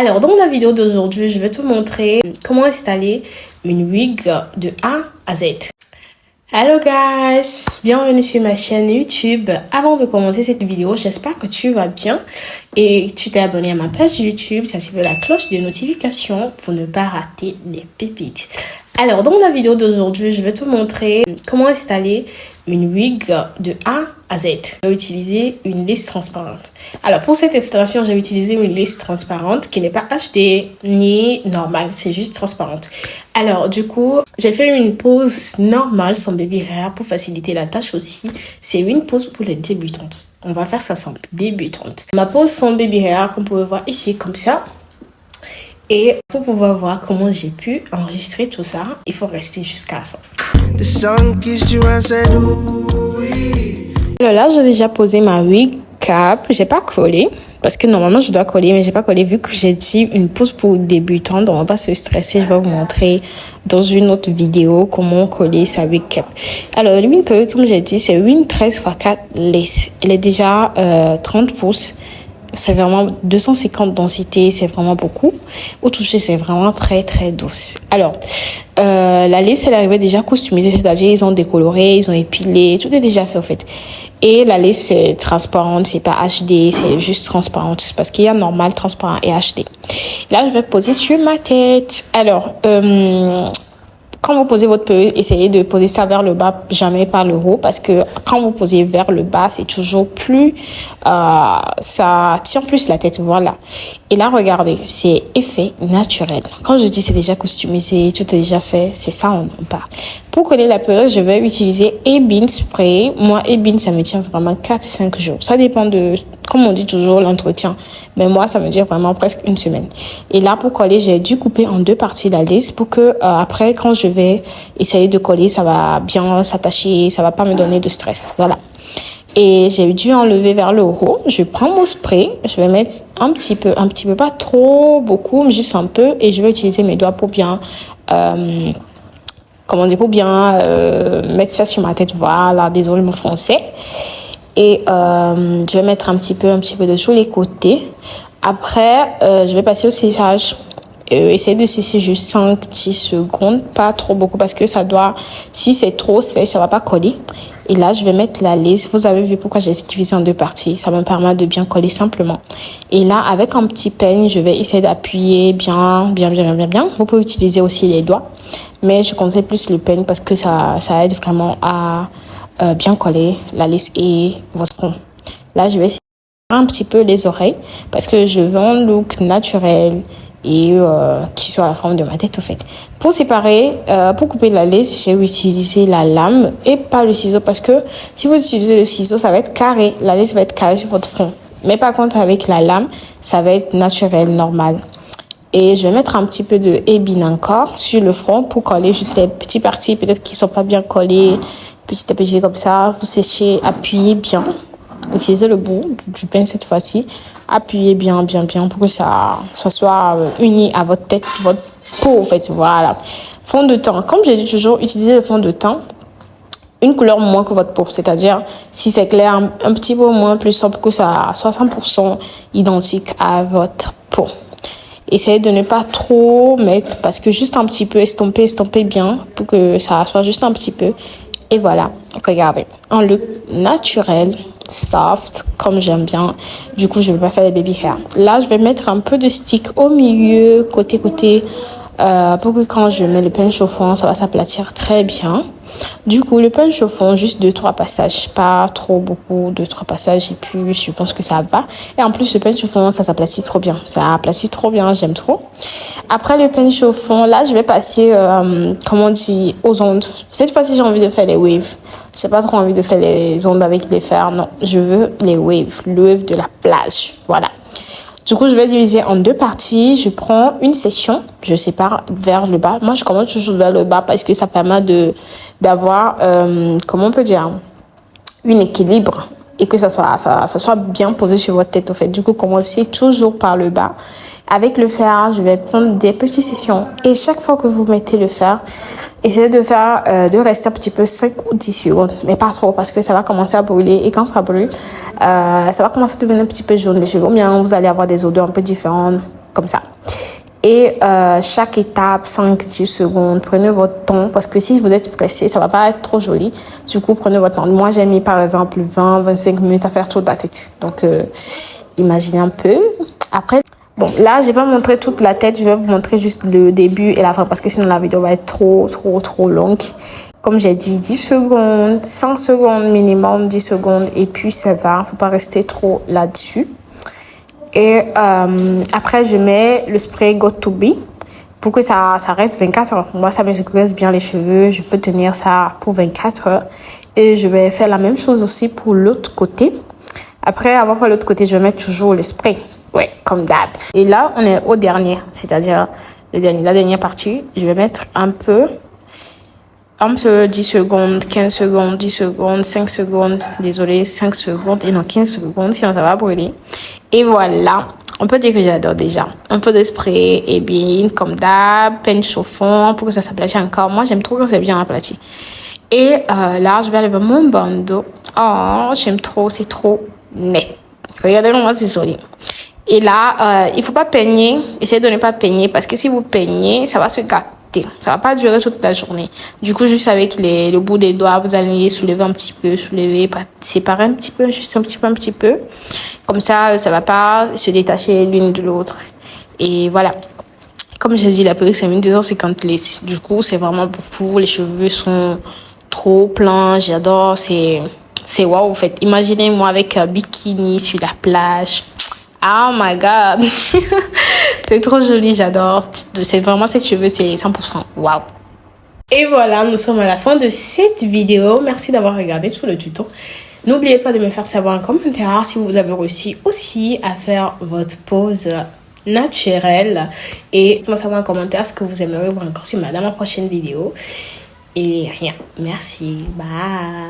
Alors, dans la vidéo d'aujourd'hui, je vais te montrer comment installer une wig de A à Z. Hello guys, bienvenue sur ma chaîne YouTube. Avant de commencer cette vidéo, j'espère que tu vas bien et tu t'es abonné à ma page YouTube, tu as activé la cloche de notification pour ne pas rater les pépites. Alors, dans la vidéo d'aujourd'hui, je vais te montrer comment installer une wig de A à Z. Je vais utiliser une liste transparente. Alors, pour cette installation, j'ai utilisé une liste transparente qui n'est pas HD ni normale, c'est juste transparente. Alors, du coup, j'ai fait une pose normale sans baby hair pour faciliter la tâche aussi. C'est une pose pour les débutantes. On va faire ça sans débutantes. Ma pose sans baby hair, qu'on peut voir ici comme ça. Et pour pouvoir voir comment j'ai pu enregistrer tout ça, il faut rester jusqu'à la fin. Alors là, j'ai déjà posé ma wig cap. J'ai pas collé parce que normalement je dois coller, mais j'ai pas collé vu que j'ai dit une pose pour débutants. Donc on va pas se stresser. Je vais vous montrer dans une autre vidéo comment coller sa wig cap. Alors l'une peu, comme j'ai dit, c'est une 13x4 lace. Elle est déjà 30 pouces. C'est vraiment 250 densités, c'est vraiment beaucoup. Au toucher, c'est vraiment très très douce. Alors, la lace, elle arrivait déjà customisée, c'est-à-dire ils ont décoloré, ils ont épilé, tout est déjà fait en fait. Et la lace, c'est transparente, c'est pas HD, c'est juste transparente parce qu'il y a normal, transparent et HD. Là, je vais poser sur ma tête. Alors, quand vous posez votre perruque, essayez de poser ça vers le bas, jamais par le haut, parce que quand vous posez vers le bas, c'est toujours plus, ça tient plus la tête, voilà. Et là, regardez, c'est effet naturel. Quand je dis c'est déjà customisé, tout est déjà fait, c'est ça on en parle. Pour coller la perruque, je vais utiliser Ebin Spray. Moi, Ebin, ça me tient vraiment 4-5 jours. Ça dépend de, comme on dit toujours, l'entretien. Mais moi, ça me tient vraiment presque une semaine. Et là, pour coller, j'ai dû couper en deux parties la lace pour que après, quand je vais essayer de coller, ça va bien s'attacher, ça va pas me donner de stress. Voilà. Et j'ai dû enlever vers le haut. Je prends mon spray, je vais mettre un petit peu, pas trop beaucoup, mais juste un peu. Et je vais utiliser mes doigts pour bien, mettre ça sur ma tête. Voilà, désolé mon français. Et je vais mettre un petit peu de tous les côtés. Après, je vais passer au séchage. Essayez de sécher juste 5-10 secondes, pas trop beaucoup parce que ça doit, si c'est trop sèche, ça va pas coller. Et là, je vais mettre la lace. Vous avez vu pourquoi j'ai divisé en deux parties. Ça me permet de bien coller simplement. Et là, avec un petit peigne, je vais essayer d'appuyer bien. Vous pouvez utiliser aussi les doigts. Mais je conseille plus le peigne parce que ça aide vraiment à bien coller la lace et votre front. Là, je vais essayer un petit peu les oreilles parce que je veux un look naturel et qui soit la forme de ma tête au fait. Pour séparer, pour couper la lace, j'ai utilisé la lame et pas le ciseau parce que si vous utilisez le ciseau, ça va être carré. La lace va être carrée sur votre front. Mais par contre, avec la lame, ça va être naturel, normal. Et je vais mettre un petit peu de Ebin encore sur le front pour coller juste les petites parties peut-être qui sont pas bien collées. Petit à petit comme ça, vous séchez, appuyez bien. Utilisez le bout du peigne cette fois-ci. Appuyez bien pour que ça soit uni à votre tête, votre peau en fait. Voilà. Fond de teint. Comme j'ai dit toujours, utilisez le fond de teint. Une couleur moins que votre peau. C'est-à-dire, si c'est clair, un petit peu moins plus sombre pour que ça soit 100% identique à votre peau. Essayez de ne pas trop mettre parce que juste un petit peu estomper bien pour que ça soit juste un petit peu. Et voilà, regardez, un look naturel, soft, comme j'aime bien. Du coup, je ne vais pas faire les baby hair. Là, je vais mettre un peu de stick au milieu, côté, pour que quand je mets le peigne chauffant, ça va s'aplatir très bien. Du coup, le peigne chauffant, juste 2-3 passages, pas trop beaucoup, 2-3 passages et puis je pense que ça va. Et en plus, le peigne chauffant, ça s'aplatit trop bien. Ça aplatit trop bien, j'aime trop. Après le peigne chauffant, là, je vais passer, aux ondes. Cette fois-ci, j'ai envie de faire les waves. J'ai pas trop envie de faire les ondes avec les fers, non. Je veux les waves, le wave de la plage, voilà. Du coup, je vais diviser en deux parties. Je prends une section, je sépare vers le bas. Moi, je commence toujours vers le bas parce que ça permet d'avoir, un équilibre et que ça soit bien posé sur votre tête, en fait. Du coup, commencez toujours par le bas. Avec le fer, je vais prendre des petites sessions. Et chaque fois que vous mettez le fer, essayez de rester un petit peu 5 ou 10 secondes. Mais pas trop, parce que ça va commencer à brûler. Et quand ça brûle, ça va commencer à devenir un petit peu jaune les cheveux. Ou bien vous allez avoir des odeurs un peu différentes. comme ça. Et chaque étape, 5-10 secondes, prenez votre temps parce que si vous êtes pressé, ça va pas être trop joli. Du coup, prenez votre temps. Moi, j'ai mis par exemple 20-25 minutes à faire toute la tête. Donc, imaginez un peu. Après, bon, là, j'ai pas montré toute la tête. Je vais vous montrer juste le début et la fin parce que sinon la vidéo va être trop longue. Comme j'ai dit, 10 secondes, 5 secondes minimum, 10 secondes. Et puis, ça va. Faut pas rester trop là-dessus. Et après, je mets le spray Got To Be pour que ça reste 24 heures. Moi, ça me sécurise bien les cheveux. Je peux tenir ça pour 24 heures. Et je vais faire la même chose aussi pour l'autre côté. Après avoir fait l'autre côté, je vais mettre toujours le spray. Ouais, comme d'hab. Et là, on est au dernier, c'est-à-dire la dernière partie. Je vais mettre un peu 10 secondes, 15 secondes, 10 secondes, 5 secondes. Désolé, 5 secondes et non 15 secondes, sinon ça va brûler. Et voilà, on peut dire que j'adore déjà. Un peu de spray et bien, comme d'hab, peine chauffant pour que ça s'aplatit encore. Moi, j'aime trop quand c'est bien aplati. Et là, je vais enlever mon bandeau. Oh, j'aime trop, c'est trop net. Regardez comment c'est joli. Et là, il faut pas peigner. Essayez de ne pas peigner parce que si vous peignez, ça va se gâter. Ça va pas durer toute la journée. Du coup, juste avec le bout des doigts, vous allez soulever un petit peu, séparer un petit peu, juste un petit peu. Comme ça, ça va pas se détacher l'une de l'autre. Et voilà. Comme j'ai dit, la perruque, c'est 1250 laisses. Du coup, c'est vraiment beaucoup. Les cheveux sont trop pleins. J'adore. C'est waouh, en fait. Imaginez-moi avec un bikini sur la plage. Oh my god. C'est trop joli, j'adore. C'est vraiment ces cheveux, c'est 100%. Waouh. Et voilà, nous sommes à la fin de cette vidéo. Merci d'avoir regardé tout le tuto. N'oubliez pas de me faire savoir en commentaire si vous avez réussi aussi à faire votre pose naturelle. Et faites-moi savoir en commentaire ce que vous aimeriez voir encore sur ma prochaine vidéo. Et rien. Merci. Bye.